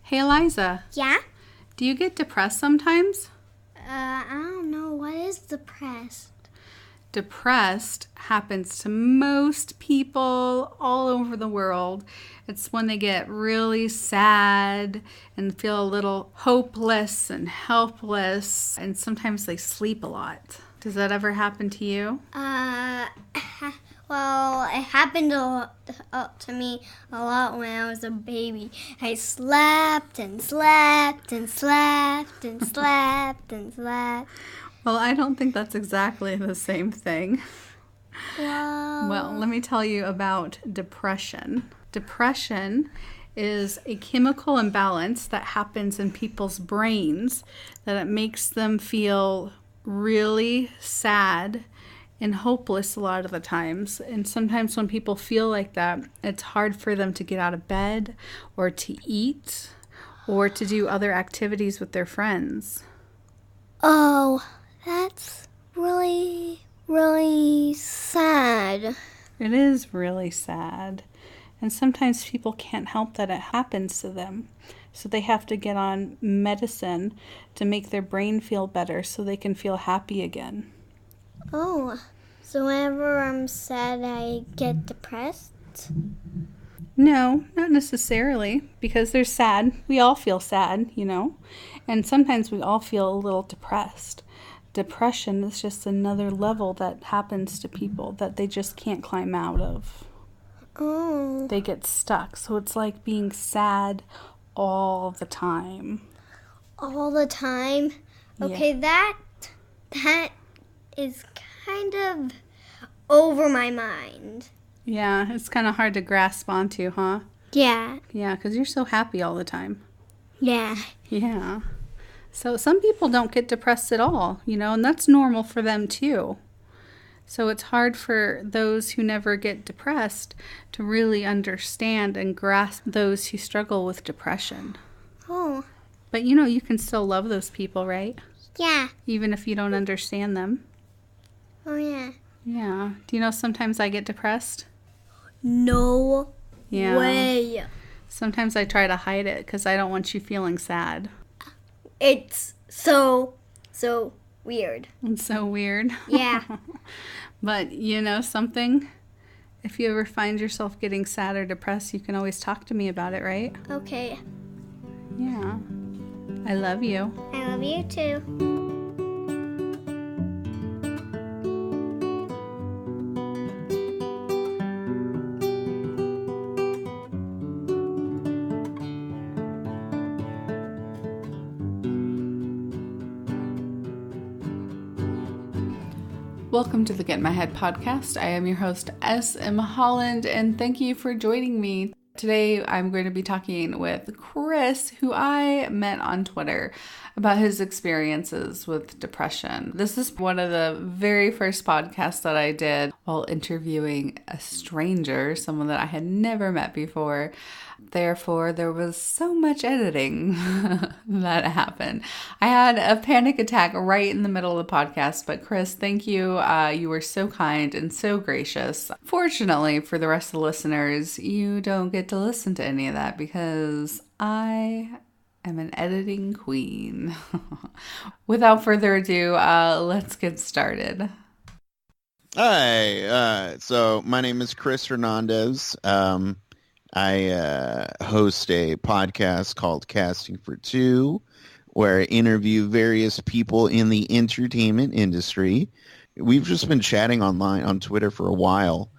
Hey, Eliza. Yeah? Do you get depressed sometimes? I don't know. What is depressed? Depressed happens to most people all over the world. It's when they get really sad and feel a little hopeless and helpless, and sometimes they sleep a lot. Does that ever happen to you? Well, it happened to me a lot when I was a baby. I slept and slept and slept and slept and slept. Well, I don't think that's exactly the same thing. Well, let me tell you about depression. Depression is a chemical imbalance that happens in people's brains that it makes them feel really sad and hopeless a lot of the times. And sometimes when people feel like that, it's hard for them to get out of bed or to eat or to do other activities with their friends. Oh, that's really, really sad. It is really sad. And sometimes people can't help that it happens to them. So they have to get on medicine to make their brain feel better so they can feel happy again. Oh, so whenever I'm sad, I get depressed? No, not necessarily, because they're sad. We all feel sad, and sometimes we all feel a little depressed. Depression is just another level that happens to people that they just can't climb out of. Oh. They get stuck, so it's like being sad all the time. All the time? Okay, Yeah. that is kind of over my mind. Yeah, it's kind of hard to grasp onto, huh? Yeah. Yeah, because you're so happy all the time. Yeah. Yeah. So some people don't get depressed at all, and that's normal for them too. So it's hard for those who never get depressed to really understand and grasp those who struggle with depression. Oh. But you can still love those people, right? Yeah. Even if you don't understand them. Oh, yeah. Yeah. Do you know sometimes I get depressed? No Yeah. way. Sometimes I try to hide it because I don't want you feeling sad. It's so weird. It's so weird. Yeah. But something? If you ever find yourself getting sad or depressed, you can always talk to me about it, right? Okay. Yeah. I love you. I love you too. Welcome to the Get in My Head podcast. I am your host, S.M. Holland, and thank you for joining me. Today, I'm going to be talking with Chris, who I met on Twitter, about his experiences with depression. This is one of the very first podcasts that I did while interviewing a stranger, someone that I had never met before. Therefore, there was so much editing that happened. I had a panic attack right in the middle of the podcast, but Chris, thank you. You were so kind and so gracious. Fortunately, for the rest of the listeners, you don't get to listen to any of that because I am an editing queen. Without further ado, let's get started. Hi, so my name is Chris Hernandez. I host a podcast called Casting for Two, where I interview various people in the entertainment industry. We've just been chatting online on Twitter for a while,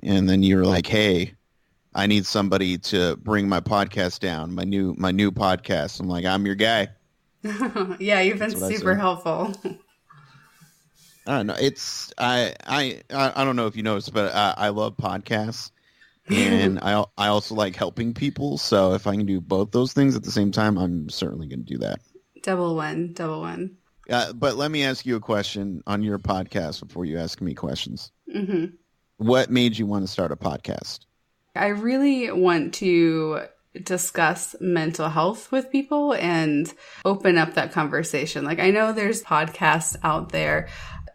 and then you were like, hey, I need somebody to bring my podcast down, my new podcast. I'm like, I'm your guy. Yeah, you've been super helpful. I don't know. I don't know if you noticed, but I love podcasts. And I also like helping people. So if I can do both those things at the same time, I'm certainly going to do that. Double win. But let me ask you a question on your podcast before you ask me questions. Mm-hmm. What made you want to start a podcast? I really want to discuss mental health with people and open up that conversation. Like, I know there's podcasts out there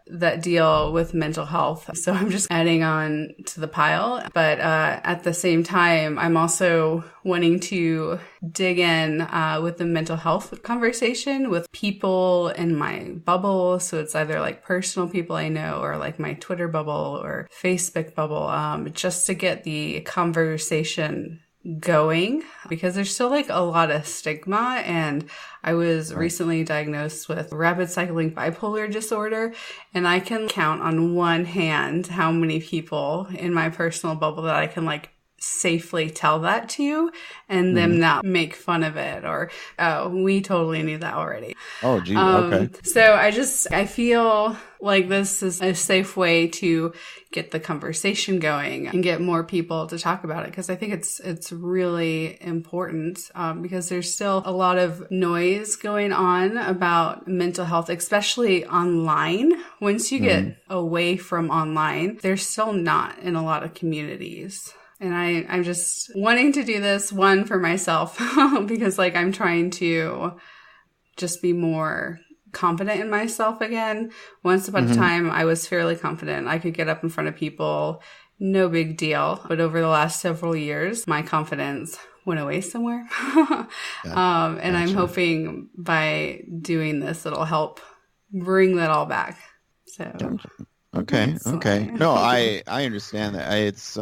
that deal with mental health. So I'm just adding on to the pile. But at the same time, I'm also wanting to dig in with the mental health conversation with people in my bubble. So it's either like personal people I know or like my Twitter bubble or Facebook bubble, just to get the conversation going, because there's still like a lot of stigma. And I was recently diagnosed with rapid cycling bipolar disorder, and I can count on one hand how many people in my personal bubble that I can like safely tell that to and them not make fun of it or, oh, we totally knew that already. Oh, gee. Okay. So I feel like this is a safe way to get the conversation going and get more people to talk about it, because I think it's really important, because there's still a lot of noise going on about mental health, especially online. Once you get away from online, there's still not in a lot of communities. And I'm just wanting to do this, one, for myself, because like I'm trying to just be more confident in myself again. Once upon a time, I was fairly confident. I could get up in front of people, no big deal. But over the last several years, my confidence went away somewhere. And I'm hoping by doing this, it'll help bring that all back. So, okay. No, I understand that. It's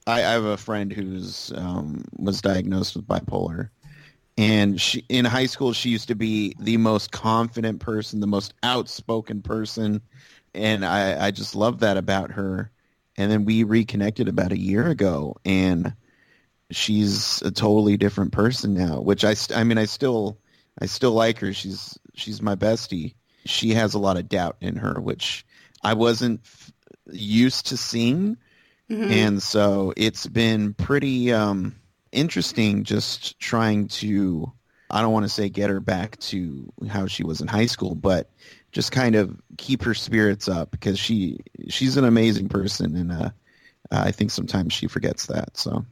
I have a friend who's was diagnosed with bipolar, and she in high school she used to be the most confident person, the most outspoken person, and I just love that about her. And then we reconnected about a year ago, and she's a totally different person now. Which I still like her. She's my bestie. She has a lot of doubt in her, which I wasn't used to seeing. And so it's been pretty interesting just trying to, I don't want to say get her back to how she was in high school, but just kind of keep her spirits up, because she's an amazing person, and I think sometimes she forgets that. So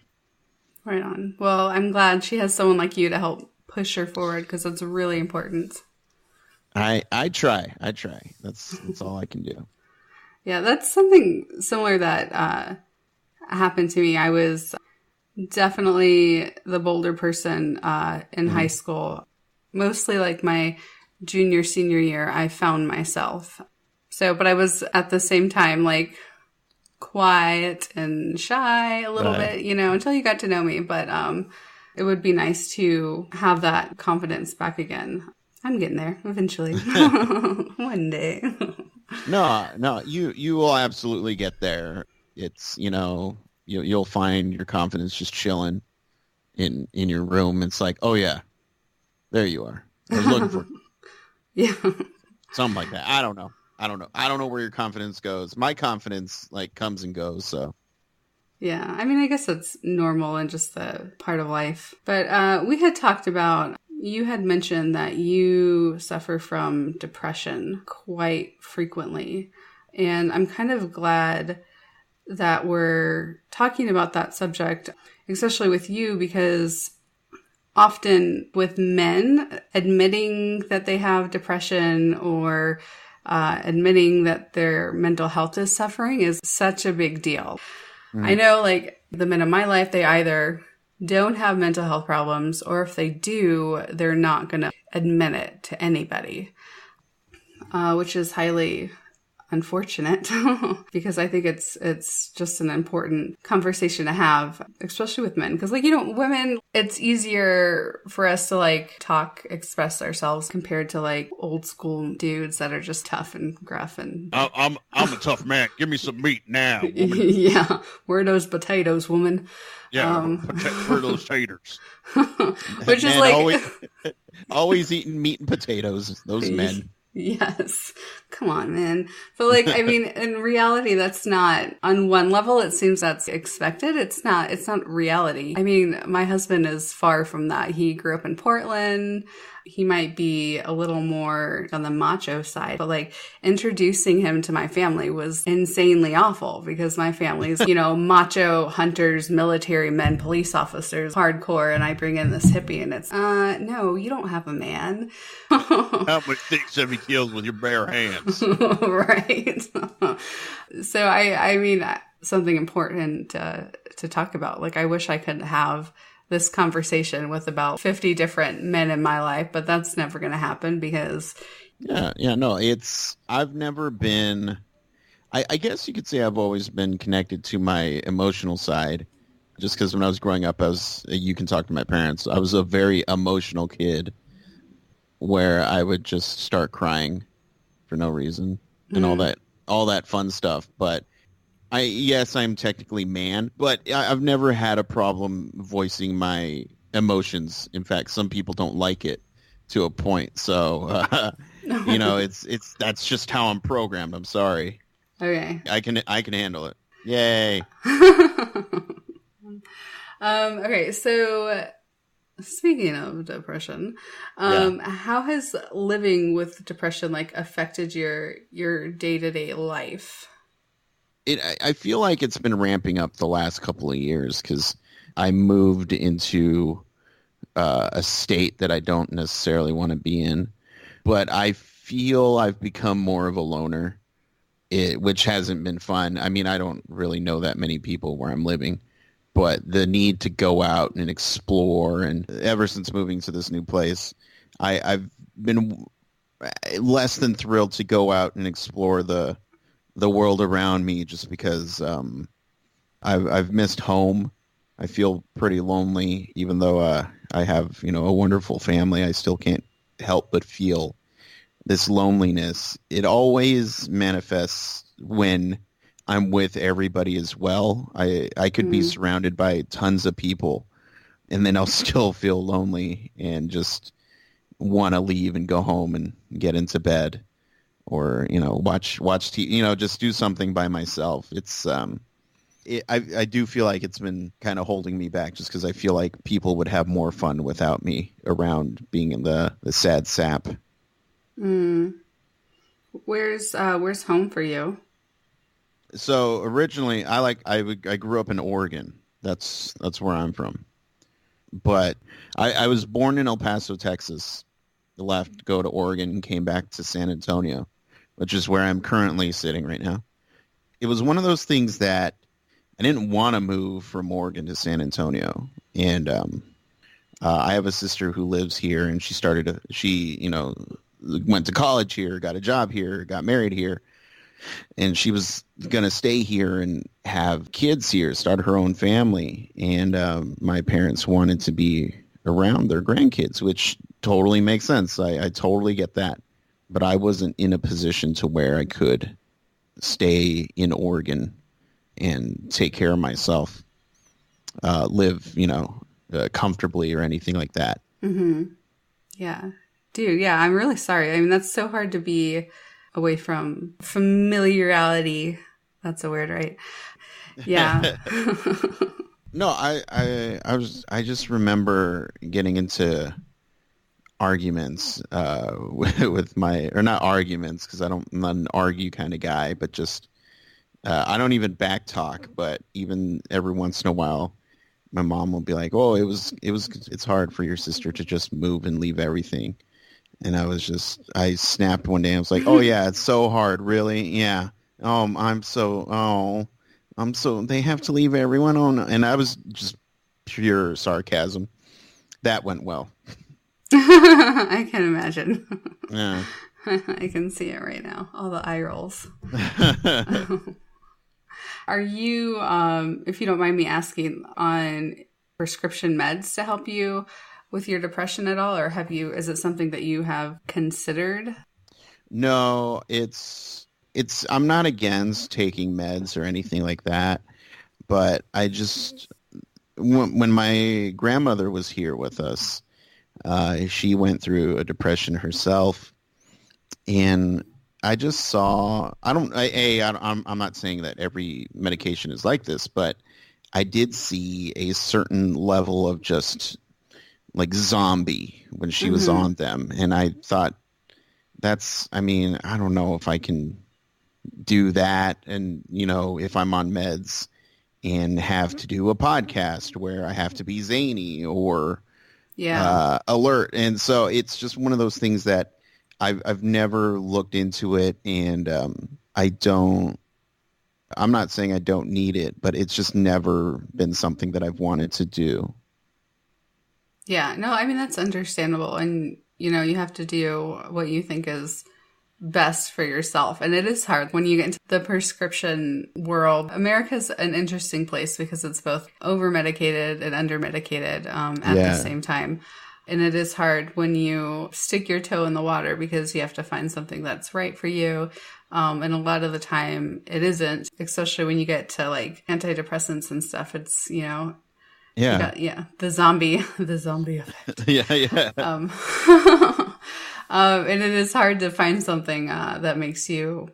right on. Well, I'm glad she has someone like you to help push her forward, because it's really important. I try. That's all I can do. Yeah, that's something similar that happened to me. I was definitely the bolder person in high school. Mostly like my junior, senior year, I found myself. So, but I was at the same time like quiet and shy a little bit, until you got to know me. But it would be nice to have that confidence back again. I'm getting there eventually. One day. No, you will absolutely get there. It's, you'll find your confidence just chilling in your room. It's like, oh yeah, there you are. I was looking for yeah, something like that. I don't know. I don't know where your confidence goes. My confidence like comes and goes. So yeah. I mean, I guess it's normal and just the part of life. But we had talked about, you had mentioned that you suffer from depression quite frequently. And I'm kind of glad that we're talking about that subject, especially with you, because often with men, admitting that they have depression or admitting that their mental health is suffering is such a big deal. I know like the men in my life, they either don't have mental health problems, or if they do, they're not going to admit it to anybody, which is highly unfortunate because I think it's just an important conversation to have, especially with men. Because women, it's easier for us to like talk, express ourselves compared to like old school dudes that are just tough and gruff and. I'm a tough man. Give me some meat now, woman. Yeah, where are those potatoes, woman? Yeah, where are those taters? Which is like always eating meat and potatoes. Those men. Yes. Come on, man. But like, I mean, in reality, that's not, on one level, it seems that's expected. It's not reality. I mean, my husband is far from that. He grew up in Portland. he might be a little more on the macho side, but like introducing him to my family was insanely awful because my family's, macho hunters, military men, police officers, hardcore. And I bring in this hippie and it's, no, you don't have a man. How much things have you killed with your bare hands? Right. So I mean, something important to talk about. Like, I wish I could have this conversation with about 50 different men in my life, but that's never going to happen because... No, I've never been, I guess you could say I've always been connected to my emotional side, just because when I was growing up, you can talk to my parents, I was a very emotional kid where I would just start crying for no reason and all that fun stuff. But I'm technically man, but I've never had a problem voicing my emotions. In fact, some people don't like it to a point. So, that's just how I'm programmed. I'm sorry. Okay. I can handle it. Yay. Okay. So speaking of depression, how has living with depression affected your day-to-day life? I feel like it's been ramping up the last couple of years because I moved into a state that I don't necessarily want to be in. But I feel I've become more of a loner, which hasn't been fun. I mean, I don't really know that many people where I'm living, but the need to go out and explore, and ever since moving to this new place, I've been less than thrilled to go out and explore the world around me just because I've missed home. I feel pretty lonely, even though I have a wonderful family. I still can't help but feel this loneliness. It always manifests when I'm with everybody as well. I could be surrounded by tons of people, and then I'll still feel lonely and just want to leave and go home and get into bed. Or watch TV, just do something by myself. It's I do feel like it's been kind of holding me back, just because I feel like people would have more fun without me around, being in the sad sap. Where's home for you? So originally, I grew up in Oregon. That's where I'm from. But I was born in El Paso, Texas. Left to go to Oregon and came back to San Antonio, which is where I'm currently sitting right now. It was one of those things that I didn't want to move from Oregon to San Antonio. And I have a sister who lives here, and she went to college here, got a job here, got married here. And she was going to stay here and have kids here, start her own family. And my parents wanted to be around their grandkids, which totally makes sense. I totally get that. But I wasn't in a position to where I could stay in Oregon and take care of myself, live, comfortably or anything like that. Mm-hmm. Yeah. Dude, yeah, I'm really sorry. I mean, that's so hard to be away from familiarity. That's a word, right? Yeah. No, I just remember getting into arguments with not arguments, because I'm not an argue kind of guy, but just I don't even back talk. But even every once in a while, my mom will be like, "Oh, it's hard for your sister to just move and leave everything." And I snapped one day. I was like, "Oh yeah, it's so hard, really? Yeah. They have to leave everyone on." And I was just pure sarcasm. That went well. I can imagine. Yeah. I can see it right now. All the eye rolls. Are you, if you don't mind me asking, on prescription meds to help you with your depression at all? Or is it something that you have considered? No, I'm not against taking meds or anything like that, but when my grandmother was here with us, she went through a depression herself, and I just saw, I'm not saying that every medication is like this, but I did see a certain level of just like Zombie when she was Mm-hmm. on them. And I thought I mean, I don't know if I can do that. And, if I'm on meds and have to do a podcast where I have to be zany or Yeah. alert. And so it's just one of those things that I've never looked into it. And I'm not saying I don't need it, but it's just never been something that I've wanted to do. Yeah. No, I mean, that's understandable. And, you have to do what you think is best for yourself. And it is hard when you get into the prescription world. America's an interesting place because it's both over medicated and under medicated at the same time. And it is hard when you stick your toe in the water because you have to find something that's right for you. And a lot of the time it isn't, especially when you get to like antidepressants and stuff. It's, Yeah. the zombie effect. Yeah. And it is hard to find something that makes you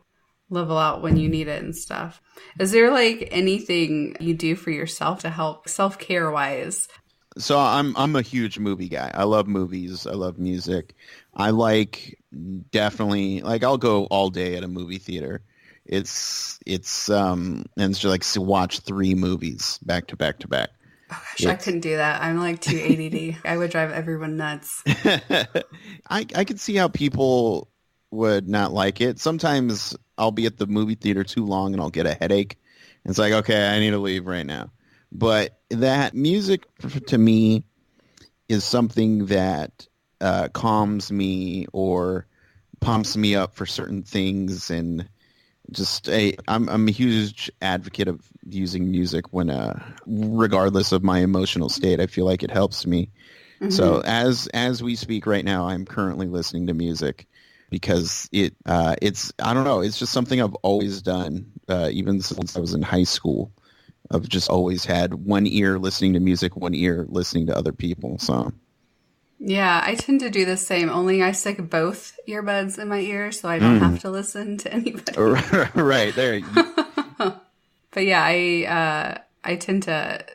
level out when you need it and stuff. Is there like anything you do for yourself to help self-care wise? So I'm a huge movie guy. I love movies. I love music. I definitely I'll go all day at a movie theater. And it's just like to watch 3 movies back to back to back. Oh gosh, I couldn't do that. I'm like too ADD. I would drive everyone nuts. I could see how people would not like it. Sometimes I'll be at the movie theater too long and I'll get a headache. And it's like, okay, I need to leave right now. But that music to me is something that calms me or pumps me up for certain things. And just I'm a huge advocate of using music when regardless of my emotional state. I feel like it helps me. Mm-hmm. So as we speak right now, I'm currently listening to music because it's I don't know, it's just something I've always done even since I was in high school. I've just always had one ear listening to music, one ear listening to other people. So yeah, I tend to do the same, only I stick both earbuds in my ear so I don't have to listen to anybody. Right there. But yeah, I tend to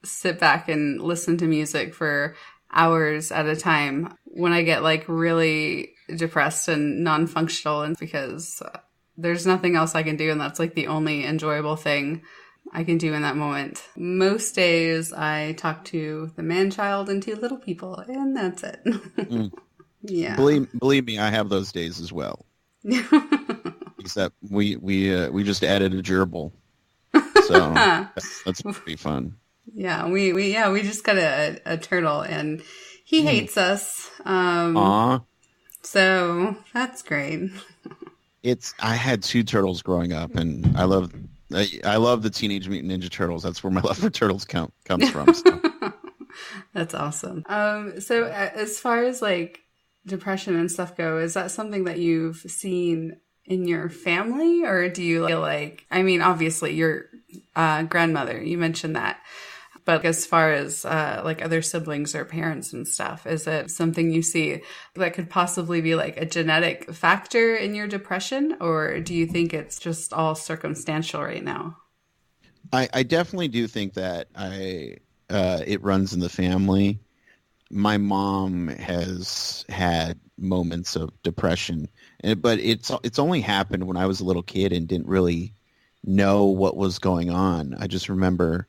sit back and listen to music for hours at a time when I get like really depressed and non-functional, and because there's nothing else I can do, and that's like the only enjoyable thing I can do in that moment. Most days I talk to the man-child and 2 little people, and that's it. Yeah. Believe me, I have those days as well. Except we just added a gerbil, so that's pretty fun. Yeah, we just got a turtle, and he hates us. So that's great. I had 2 turtles growing up, and I love the Teenage Mutant Ninja Turtles. That's where my love for turtles comes from. So. That's awesome. So as far as like depression and stuff go, is that something that you've seen in your family, or do you feel like, I mean, obviously your grandmother, you mentioned that, but as far as like other siblings or parents and stuff, is it something you see that could possibly be like a genetic factor in your depression, or do you think it's just all circumstantial right now? I definitely do think that it runs in the family. My mom has had moments of depression, but it's only happened when I was a little kid and didn't really know what was going on. I just remember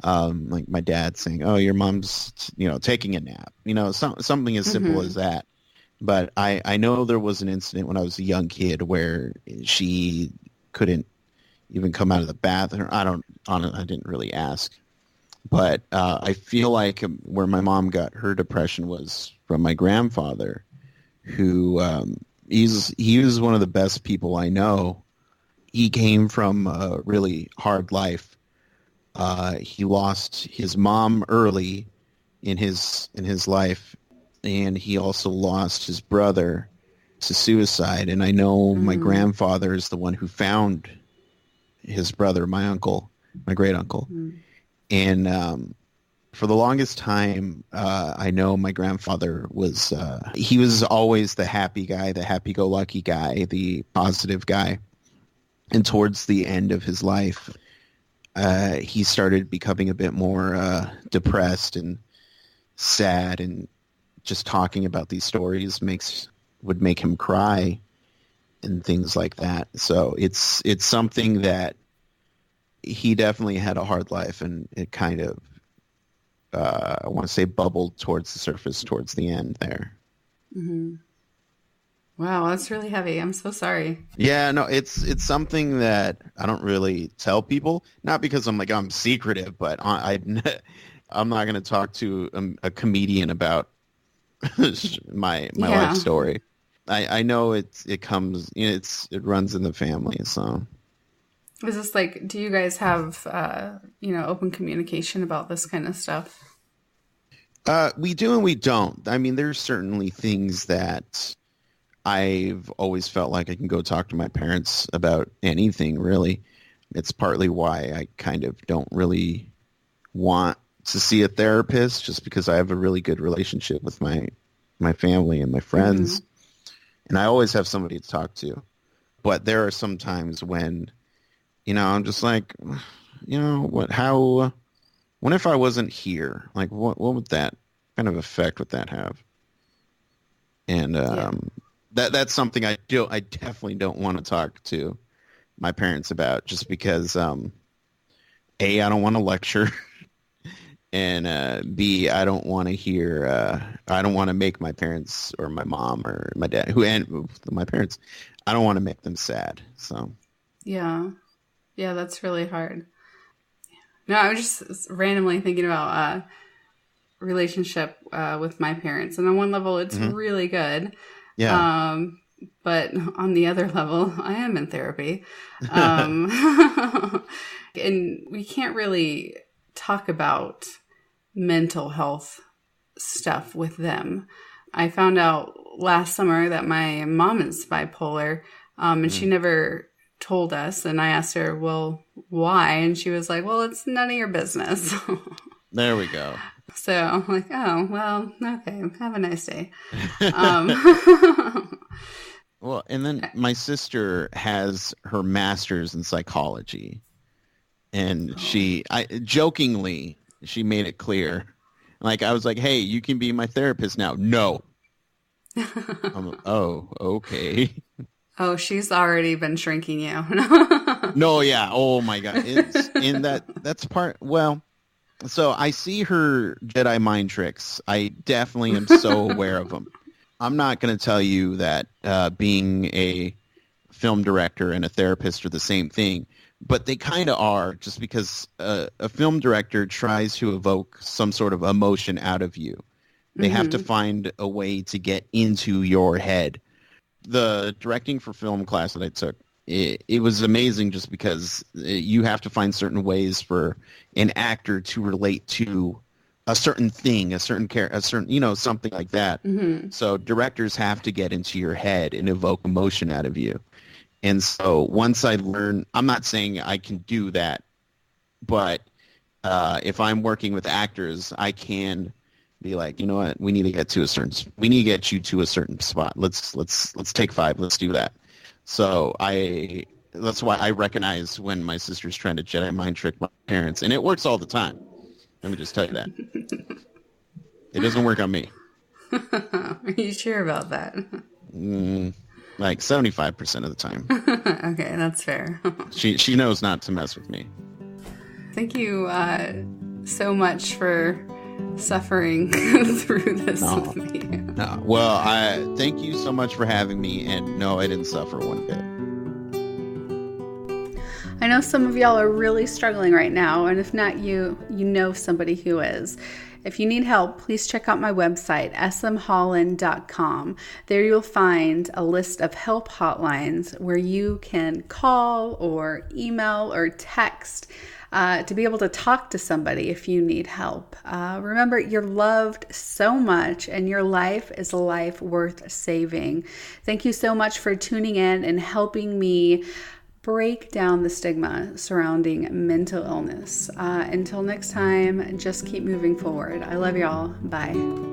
like my dad saying, "Oh, your mom's taking a nap," something as simple as that. But I know there was an incident when I was a young kid where she couldn't even come out of the bathroom. I didn't really ask. But I feel like where my mom got her depression was from my grandfather, who he was one of the best people I know. He came from a really hard life. He lost his mom early in his life, and he also lost his brother to suicide. And I know my grandfather is the one who found his brother, my uncle, my great uncle. And for the longest time, I know my grandfather was, he was always the happy guy, the happy-go-lucky guy, the positive guy. And towards the end of his life, he started becoming a bit more depressed. And sad, and just talking about these stories would make him cry and things like that. So it's something that he definitely had a hard life, and it kind of I want to say bubbled towards the surface towards the end there. Mm-hmm. Wow, that's really heavy. I'm so sorry. Yeah, no, it's something that I don't really tell people, not because I'm secretive, but I'm not going to talk to a comedian about my life story. I know it comes, it runs in the family. So is this like, do you guys have open communication about this kind of stuff? We do and we don't. I mean, there's certainly things that I've always felt like I can go talk to my parents about anything, really. It's partly why I kind of don't really want to see a therapist, just because I have a really good relationship with my family and my friends. Mm-hmm. And I always have somebody to talk to. But there are some times when, I'm just like, what if I wasn't here? Like, what would that kind of effect would that have? And that's something I definitely don't want to talk to my parents about, just because A, I don't want to lecture, and B, I don't want to hear. I don't want to make my parents or my mom or my dad, my parents, I don't want to make them sad. So yeah, that's really hard. No, I was just randomly thinking about relationship with my parents, and on one level, it's mm-hmm. really good. Yeah. But on the other level, I am in therapy, and we can't really talk about mental health stuff with them. I found out last summer that my mom is bipolar, and she never told us. And I asked her, well, why? And she was like, well, it's none of your business. There we go. So I'm like, oh, well, okay. Have a nice day. Well, and then my sister has her master's in psychology. And she jokingly made it clear. Like, I was like, hey, you can be my therapist now. No. I'm like, oh, okay. Oh, she's already been shrinking you. No, yeah. Oh my God. It's in that's part. Well, so I see her Jedi mind tricks. I definitely am so aware of them. I'm not going to tell you that being a film director and a therapist are the same thing, but they kind of are, just because a film director tries to evoke some sort of emotion out of you. They mm-hmm. have to find a way to get into your head. The directing for film class that I took, it was amazing, just because you have to find certain ways for an actor to relate to a certain thing, a certain character, something like that. Mm-hmm. So directors have to get into your head and evoke emotion out of you. And so once I learn, I'm not saying I can do that, but if I'm working with actors, I can be like, you know what, we need to get you to a certain spot. Let's take 5. Let's do that. So that's why I recognize when my sister's trying to Jedi mind trick my parents, and it works all the time. Let me just tell you that. It doesn't work on me. Are you sure about that? Like 75% of the time. Okay, that's fair. She knows not to mess with me. Thank you so much for suffering through this with me. No. Well, I thank you so much for having me, and no, I didn't suffer one bit. I know some of y'all are really struggling right now, and if not you know somebody who is. If you need help, please check out my website, smholland.com. There you'll find a list of help hotlines where you can call or email or text to be able to talk to somebody if you need help. Remember, you're loved so much, and your life is a life worth saving. Thank you so much for tuning in and helping me break down the stigma surrounding mental illness. Until next time, just keep moving forward. I love y'all. Bye.